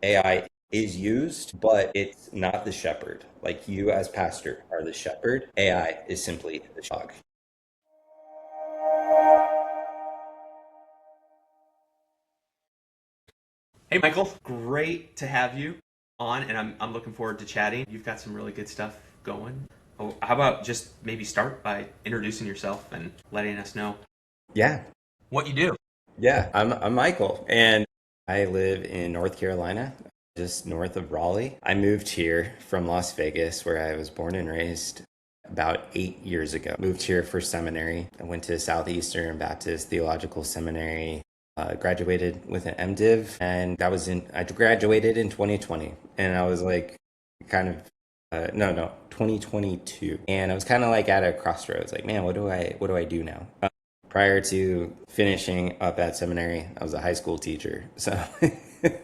AI is used, but it's not the shepherd. Like you as pastor are the shepherd. AI is simply the dog. Hey, Michael, great to have you on, and I'm looking forward to chatting. You've got some really good stuff going. Oh, how about just maybe start by introducing yourself and letting us know Yeah, what you do? yeah. I'm Michael, and I live in North Carolina, just north of Raleigh. I moved here from Las Vegas, where I was born and raised, about 8 years ago. Moved here for seminary. I went to Southeastern Baptist Theological Seminary. Graduated with an MDiv, and I graduated in 2020, and I was like, kind of, no, 2022, and I was kind of like at a crossroads, like, man, what do I do now? Prior to finishing up at seminary, I was a high school teacher. So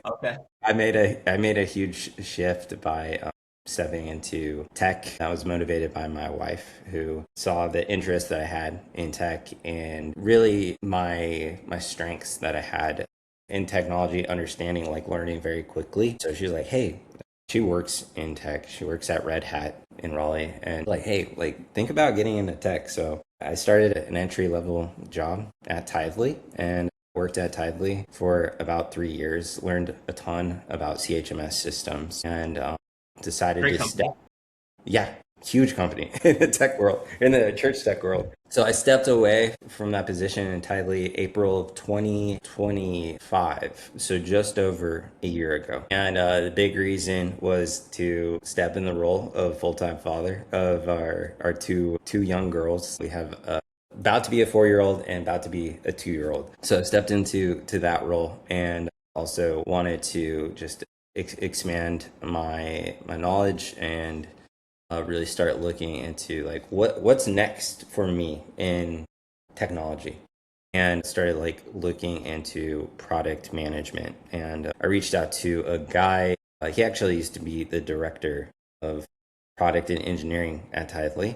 Okay. I made a huge shift by stepping into tech. I was motivated by my wife, who saw the interest that I had in tech and really my strengths that I had in technology, understanding, like learning very quickly. So she was like, "Hey," she works in tech. She works at Red Hat in Raleigh, and like, "Hey, like think about getting into tech." So I started an entry level job at Tithely and worked at Tithely for about 3 years, learned a ton about CHMS systems, and decided Great to company. step. Yeah, huge company in the tech world, in the church tech world. So I stepped away from that position entirely April of 2025, so just over a year ago. And the big reason was to step in the role of full-time father of our two young girls. We have about to be a 4-year old and about to be a 2-year old. So I stepped into that role and also wanted to just expand my knowledge and really start looking into like what's next for me in technology, and started like looking into product management. And I reached out to a guy. He actually used to be the director of product and engineering at Tithely.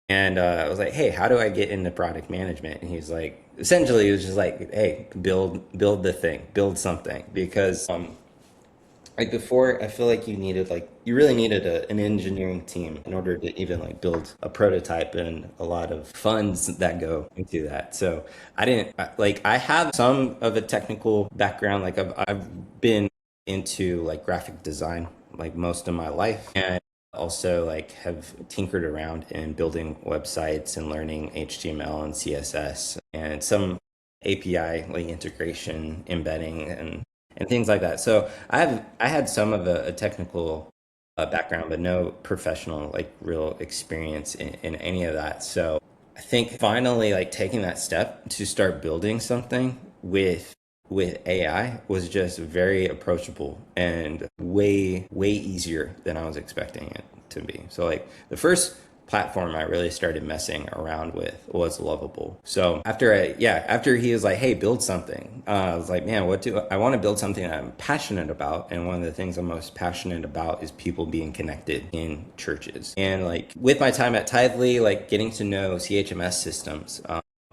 And I was like, hey, how do I get into product management? And he's like, essentially, he was just like, hey, build the thing, build something. Because like before, I feel like you really needed an engineering team in order to even like build a prototype, and a lot of funds that go into that. So I didn't like I have some of a technical background. Like I've been into like graphic design like most of my life, and also like have tinkered around in building websites and learning HTML and CSS and some API like integration, embedding, and things like that. So I had some of a technical background, but no professional like real experience in any of that. So I think finally like taking that step to start building something with AI was just very approachable and way easier than I was expecting it to be. So like the first platform I really started messing around with was Lovable. So after he was like, "Hey, build something," I was like, "Man, what do I want to build something that I'm passionate about?" And one of the things I'm most passionate about is people being connected in churches. And like with my time at Tithely, like getting to know CHMS systems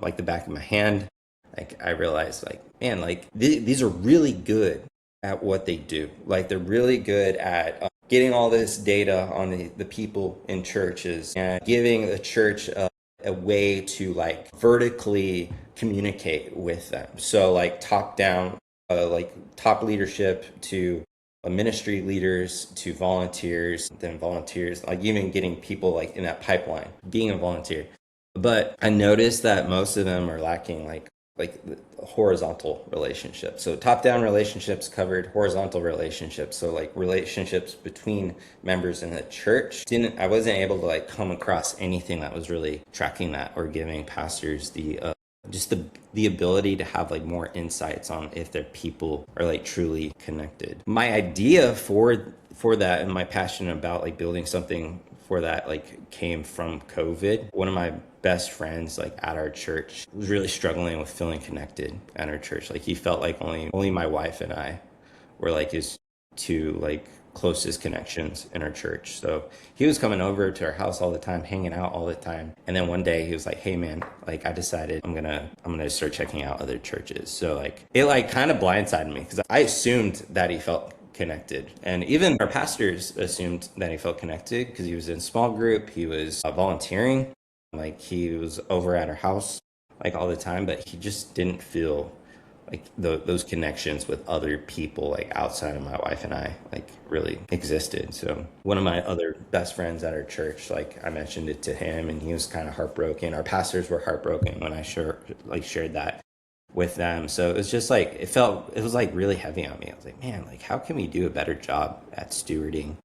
like the back of my hand, like I realized like, man, like these are really good at what they do. Like they're really good at getting all this data on the people in churches and giving the church a way to like vertically communicate with them. So like top down, like top leadership to ministry leaders to volunteers, then volunteers, like even getting people like in that pipeline, being a volunteer. But I noticed that most of them are lacking like horizontal relationships. So top down relationships covered, horizontal relationships. So like relationships between members in the church. I wasn't able to like come across anything that was really tracking that or giving pastors the ability to have like more insights on if their people are like truly connected. My idea for that and my passion about like building something for that like came from COVID. One of my best friends like at our church was really struggling with feeling connected at our church. Like he felt like only my wife and I were like his two like closest connections in our church. So he was coming over to our house all the time, hanging out all the time. And then one day he was like, "Hey man, like I decided I'm gonna start checking out other churches." So like it like kind of blindsided me because I assumed that he felt connected. And even our pastors assumed that he felt connected because he was in small group, he was volunteering, like he was over at our house like all the time, but he just didn't feel like those connections with other people like outside of my wife and I like really existed. So one of my other best friends at our church, like I mentioned it to him and he was kind of heartbroken. Our pastors were heartbroken when I shared that with them. So it was just like it was like really heavy on me. I was like, man, like how can we do a better job at stewarding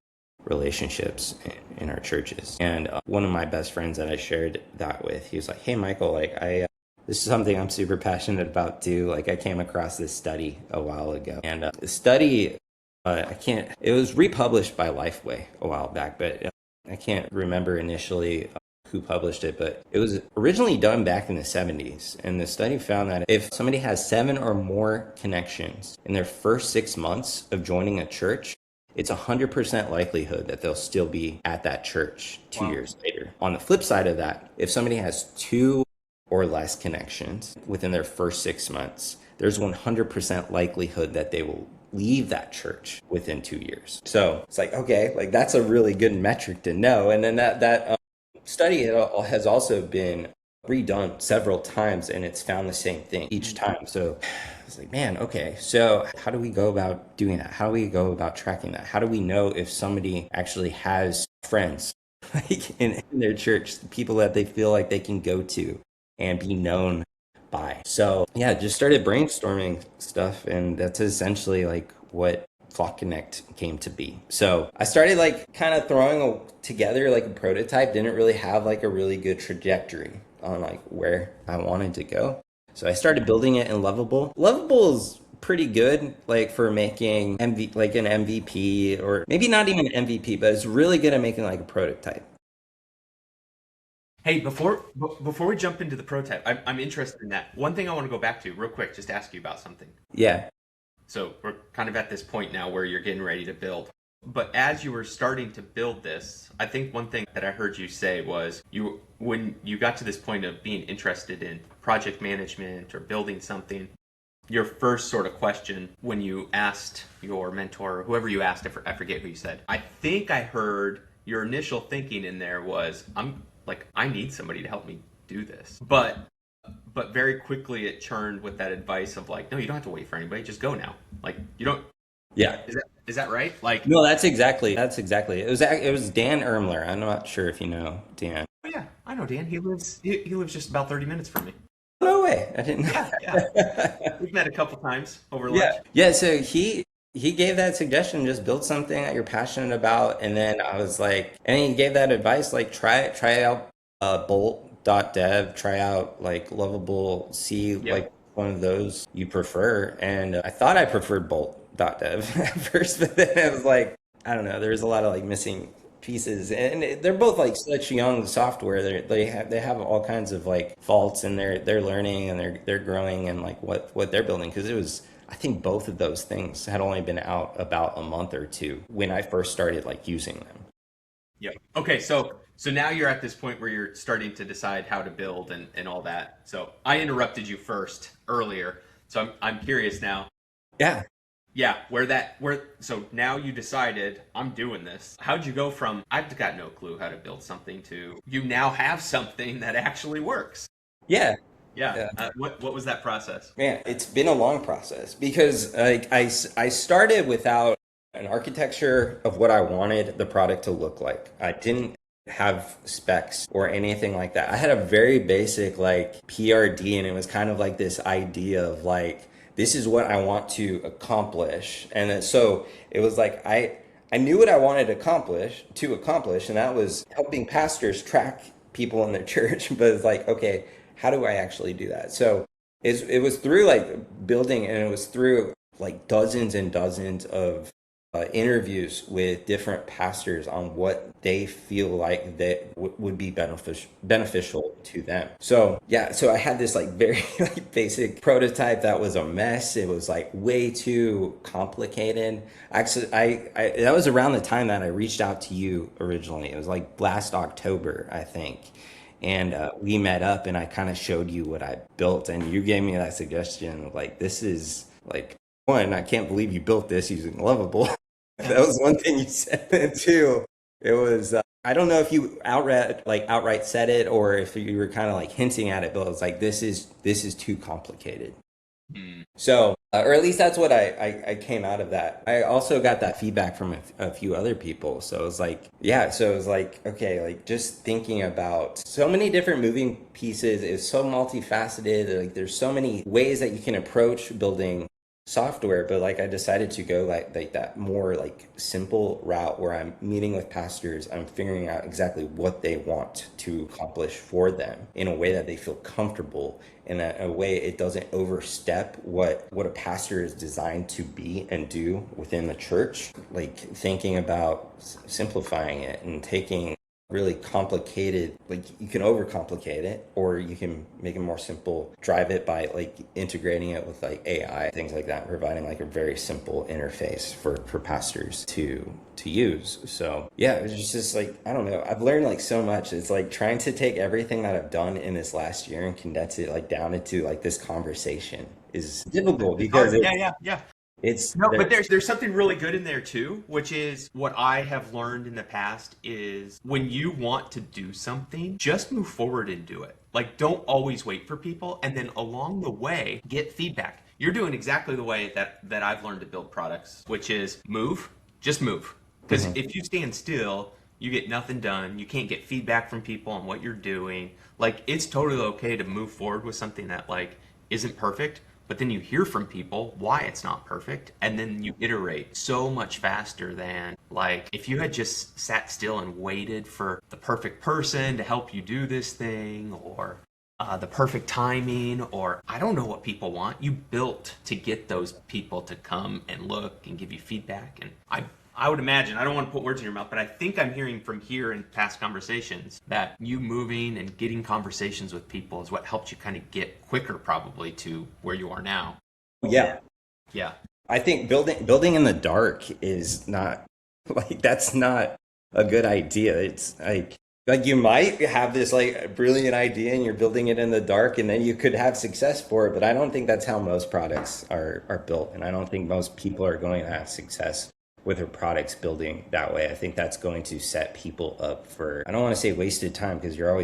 relationships in our churches? And one of my best friends that I shared that with, he was like, hey Michael, like this is something I'm super passionate about too. Like I came across this study a while ago, and the study, it was republished by Lifeway a while back, but I can't remember initially who published it, but it was originally done back in the 70s. And the study found that if somebody has 7 or more connections in their first 6 months of joining a church, it's 100% likelihood that they'll still be at that church 2 years later. On the flip side of that, if somebody has 2 or less connections within their first 6 months, there's 100% likelihood that they will leave that church within 2 years. So it's like, okay, like that's a really good metric to know. And then that study has also been redone several times and it's found the same thing each time. So it's like, man, okay, so how do we go about doing that? How do we go about tracking that? How do we know if somebody actually has friends like in their church, people that they feel like they can go to and be known by? So yeah, just started brainstorming stuff, and that's essentially like what FlockConnect came to be. So I started like kind of throwing together like a prototype, didn't really have like a really good trajectory on like where I wanted to go. So I started building it in Lovable. Lovable is pretty good like for making like an MVP, or maybe not even an MVP, but it's really good at making like a prototype. Hey, before we jump into the prototype, I'm interested in that. One thing I want to go back to real quick, just ask you about something. Yeah. So we're kind of at this point now where you're getting ready to build. But as you were starting to build this, I think one thing that I heard you say was when you got to this point of being interested in project management or building something, your first sort of question when you asked your mentor, or whoever you asked, I forget who you said. I think I heard your initial thinking in there was, I need somebody to help me do this. But very quickly it churned with that advice of like, no, you don't have to wait for anybody, just go now. Like you don't. Yeah. Is that right? Like, no, that's exactly it was Dan Ermler. I'm not sure if you know Dan. oh yeah, I know Dan. He lives just about 30 minutes from me. No way, I didn't know. Yeah. We've met a couple times over lunch. Yeah, so he gave that suggestion, just build something that you're passionate about. And then I was like, and he gave that advice, like try out bolt.dev, try out like Lovable, see like one of those you prefer. And I thought I preferred bolt.dev at first, but then I was like, I don't know, there's a lot of like missing pieces, and they're both like such young software. They have all kinds of like faults, and they're learning and they're growing, and like what they're building, because it was, I think both of those things had only been out about a month or two when I first started like using them. Yeah. Okay, so now you're at this point where you're starting to decide how to build and all that. So I interrupted you first earlier, so I'm curious now. Yeah. Yeah, so now you decided, I'm doing this. How'd you go from, I've got no clue how to build something, to you now have something that actually works? Yeah. Yeah. What was that process? Man, it's been a long process, because like I started without an architecture of what I wanted the product to look like. I didn't have specs or anything like that. I had a very basic like PRD, and it was kind of like this idea of like, this is what I want to accomplish. And then, so it was like I knew what I wanted to accomplish, and that was helping pastors track people in their church. But it's like, okay, how do I actually do that? So it was through like building, and it was through like dozens and dozens of interviews with different pastors on what they feel like that would be beneficial to them. So yeah, so I had this like very like basic prototype that was a mess. It was like way too complicated. Actually, I that was around the time that I reached out to you originally. It was like last October, I think. And we met up, and I kind of showed you what I built, and you gave me that suggestion of like, this is like, one, I can't believe you built this using Lovable. That was one thing you said. And two, it was I don't know if you outright said it or if you were kind of like hinting at it, but it was like this is too complicated. Mm. So, or at least that's what I came out of that. I also got that feedback from a few other people. So it was like, yeah, so it was like, okay, like just thinking about so many different moving pieces is so multifaceted. Like there's so many ways that you can approach building software, but like I decided to go like that more like simple route where I'm meeting with pastors, I'm figuring out exactly what they want to accomplish for them in a way that they feel comfortable, in a way it doesn't overstep what a pastor is designed to be and do within the church. Like thinking about simplifying it and taking really complicated, like you can overcomplicate it or you can make it more simple, drive it by like integrating it with like AI, things like that, providing like a very simple interface for pastors to use. So yeah, it's just like, I don't know, I've learned like so much. It's like trying to take everything that I've done in this last year and condense it like down into like this conversation is difficult It's because hard. Yeah, yeah, yeah. it's No, but there. there's something really good in there too, which is what I have learned in the past is when you want to do something, just move forward and do it. Like don't always wait for people and then along the way get feedback. You're doing exactly the way that I've learned to build products, which is move, just move. Because Mhm. if you stand still, you get nothing done. You can't get feedback from people on what you're doing. Like it's totally okay to move forward with something that like isn't perfect, but then you hear from people why it's not perfect and then you iterate so much faster than like if you had just sat still and waited for the perfect person to help you do this thing or the perfect timing or I don't know what people want. You built to get those people to come and look and give you feedback. And I would imagine, I don't want to put words in your mouth, but I think I'm hearing from here in past conversations that you moving and getting conversations with people is what helped you kind of get quicker probably to where you are now. Yeah, Yeah. I think building in the dark is not like that's not a good idea. It's like you might have this like brilliant idea and you're building it in the dark and then you could have success for it, but I don't think that's how most products are built. And I don't think most people are going to have success with their products building that way. I think that's going to set people up for, I don't want to say wasted time because you're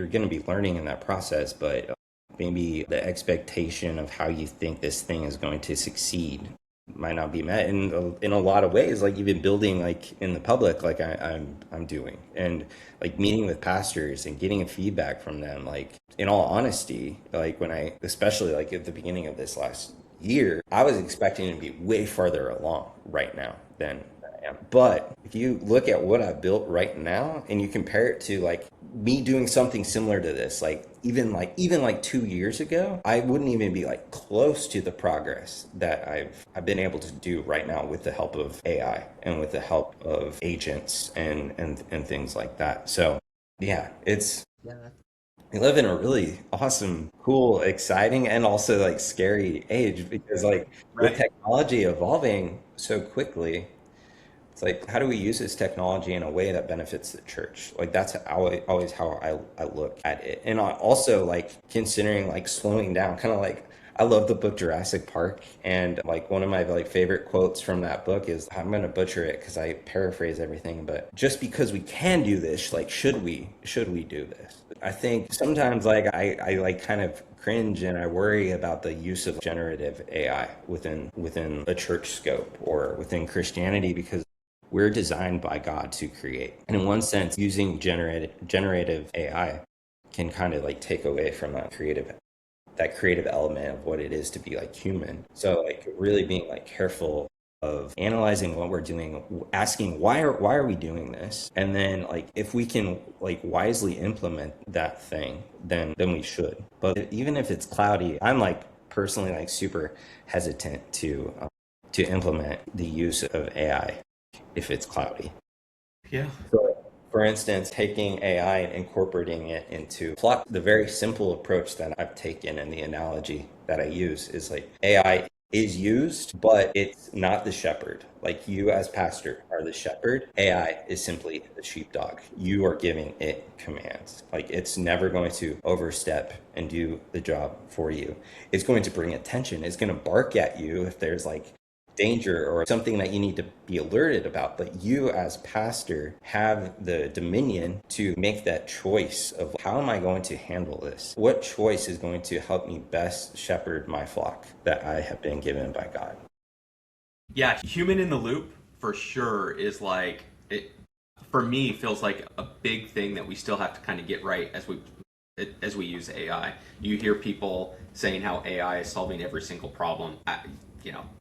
going to be learning in that process, but maybe the expectation of how you think this thing is going to succeed might not be met in a lot of ways, like even building like in the public like I'm doing, and like meeting with pastors and getting feedback from them, like in all honesty, like when I especially like at the beginning of this last year I was expecting to be way farther along right now than I am. But if you look at what I built right now and you compare it to like me doing something similar to this, like even like 2 years ago, I wouldn't even be like close to the progress that I've been able to do right now with the help of AI and with the help of agents and things like that. So yeah, it's we live in a really awesome, cool, exciting, and also like scary age because like with Right. technology evolving so quickly, it's like, how do we use this technology in a way that benefits the church? Like that's always how I look at it. And I also like considering like slowing down, kind of like I love the book Jurassic Park, and like one of my like favorite quotes from that book is, I'm gonna butcher it because I paraphrase everything, but just because we can do this, like should we do this? I think sometimes like I like kind of cringe and I worry about the use of generative AI within a church scope or within Christianity because we're designed by God to create. And in one sense, using generative AI can kind of like take away from that creative element of what it is to be like human. So like really being like careful of analyzing what we're doing, asking why are we doing this? And then like if we can like wisely implement that thing, then we should. But even if it's cloudy, I'm like personally like super hesitant to implement the use of AI if it's cloudy. Yeah. So, for instance, taking AI and incorporating it into Flock, the very simple approach that I've taken and the analogy that I use is like AI is used, but it's not the shepherd. Like you as pastor are the shepherd. AI is simply the sheepdog. You are giving it commands. Like it's never going to overstep and do the job for you. It's going to bring attention. It's going to bark at you if there's like danger or something that you need to be alerted about, but you as pastor have the dominion to make that choice of how am I going to handle this? What choice is going to help me best shepherd my flock that I have been given by God? Yeah, human in the loop for sure is like it for me feels like a big thing that we still have to kind of get right as we use AI. You hear people saying how AI is solving every single problem.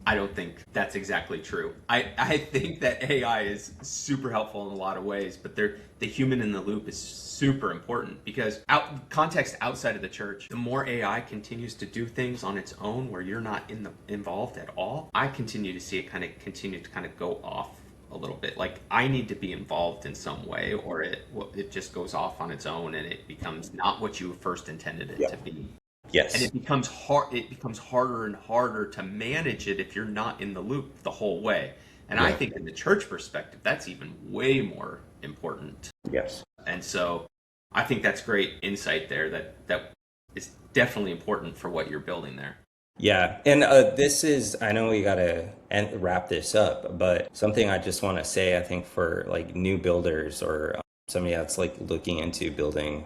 I don't think that's exactly true. I think that AI is super helpful in a lot of ways, but the human in the loop is super important because context outside of the church, the more AI continues to do things on its own where you're not involved at all, I continue to see it continue to go off a little bit. Like I need to be involved in some way, or it just goes off on its own and it becomes not what you first intended it to be. And Yes. it becomes hard. It becomes harder and harder to manage it if you're not in the loop the whole way. And I Yeah. think in the church perspective, that's even way more important. Yes. And so I think that's great insight there. That is definitely important for what you're building there. Yeah, and this is, I know we gotta wrap this up, but something I just want to say, I think for like new builders or somebody that's like looking into building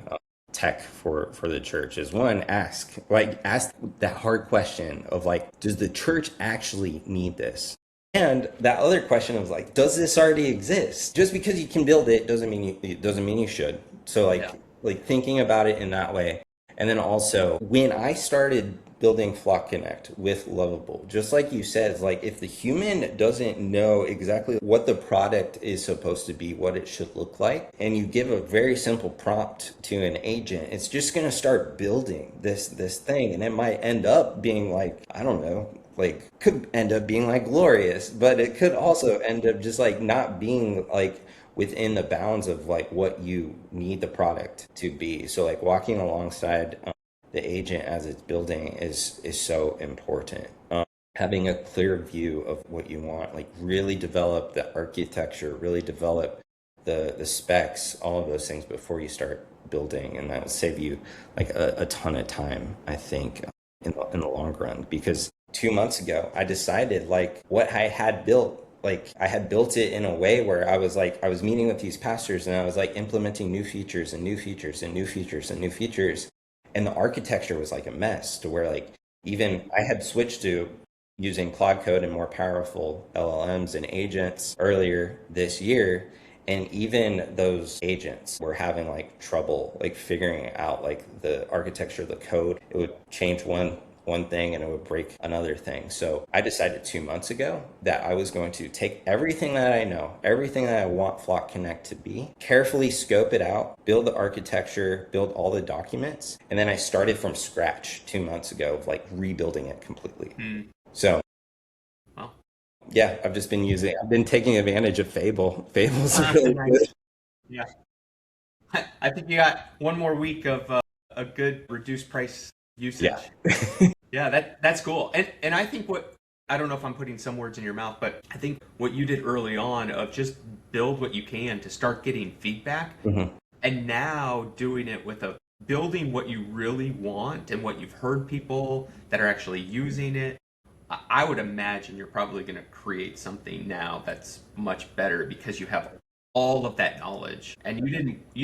tech for the church is one, ask that hard question of like, does the church actually need this? And that other question of like, does this already exist? Just because you can build it doesn't mean you should. So Yeah. like thinking about it in that way. And then also, when I started building FlockConnect with Lovable, just like you said, it's like if the human doesn't know exactly what the product is supposed to be, what it should look like, and you give a very simple prompt to an agent, it's just going to start building this thing, and it might end up being like, I don't know, like could end up being like glorious, but it could also end up just like not being like within the bounds of like what you need the product to be. So like walking alongside the agent as it's building is so important. Having a clear view of what you want, like really develop the architecture, really develop the specs, all of those things before you start building, and that will save you like a ton of time, I think, in the long run. Because 2 months ago, I decided like what I had built. Like I had built it in a way where I was meeting with these pastors and I was like implementing new features and new features and new features and new features. And the architecture was like a mess to where like even I had switched to using Cloud Code and more powerful LLMs and agents earlier this year. And even those agents were having like trouble like figuring out like the architecture of the code. It would change one thing and it would break another thing. So I decided 2 months ago that I was going to take everything that I know, everything that I want FlockConnect to be, carefully scope it out, build the architecture, build all the documents, and then I started from scratch 2 months ago of like rebuilding it completely. So Well, yeah, I've been taking advantage of Fable. Fable's really good. nice. Yeah. I think you got one more week of a good reduced price Yeah. usage. Yeah, that's cool. And I think I don't know if I'm putting some words in your mouth, but I think what you did early on of just build what you can to start getting feedback, Mhm. and now doing it with a building what you really want and what you've heard people that are actually using it. I would imagine you're probably going to create something now that's much better because you have all of that knowledge and you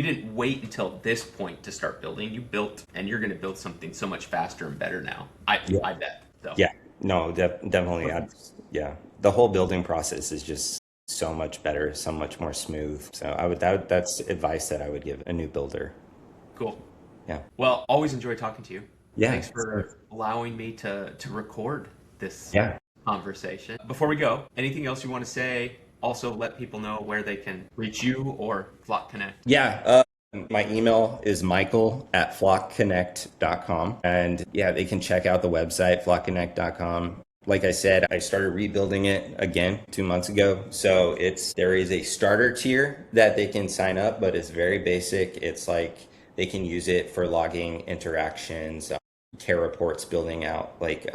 didn't wait until this point to start building. You built and you're going to build something so much faster and better now. Yeah. I bet. So Yeah. No, definitely. perfect. Yeah. The whole building process is just so much better, so much more smooth. So that's advice that I would give a new builder. Cool. Yeah. Well, always enjoy talking to you. Yeah. Thanks for allowing me to record this Yeah. conversation. Before we go, anything else you want to say? Also, let people know where they can reach you or FlockConnect. Yeah. My email is michael@flockconnect.com. And yeah, they can check out the website, flockconnect.com. Like I said, I started rebuilding it again 2 months ago. So there is a starter tier that they can sign up, but it's very basic. It's like they can use it for logging interactions, care reports, building out like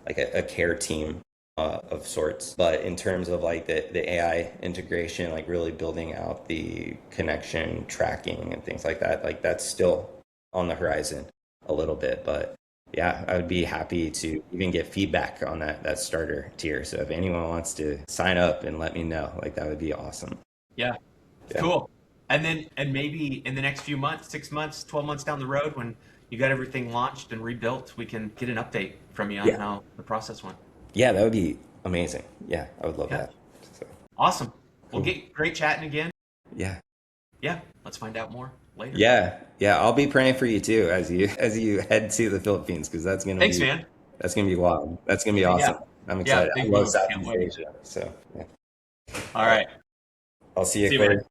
a care team of sorts. But in terms of like the AI integration, like really building out the connection tracking and things like that that's still on the horizon a little bit. But yeah, I would be happy to even get feedback on that starter tier. So if anyone wants to sign up and let me know, like that would be awesome. Yeah. Yeah. Cool. And then, and maybe in the next few months, 6 months, 12 months down the road, when you got everything launched and rebuilt, we can get an update from you on Yeah. how the process went. Yeah, that would be amazing. Yeah, I would love Yeah. that. So Awesome. Well, cool. get great chatting again. Yeah. Yeah. Let's find out more later. Yeah. Yeah. I'll be praying for you too as you head to the Philippines because Thanks, man. that's gonna be wild. That's gonna be Yeah. awesome. I'm Yeah. excited. I Big love move. Can't Southeast wait. Asia. So yeah. All All right. right. I'll see you, See you, Corey. man.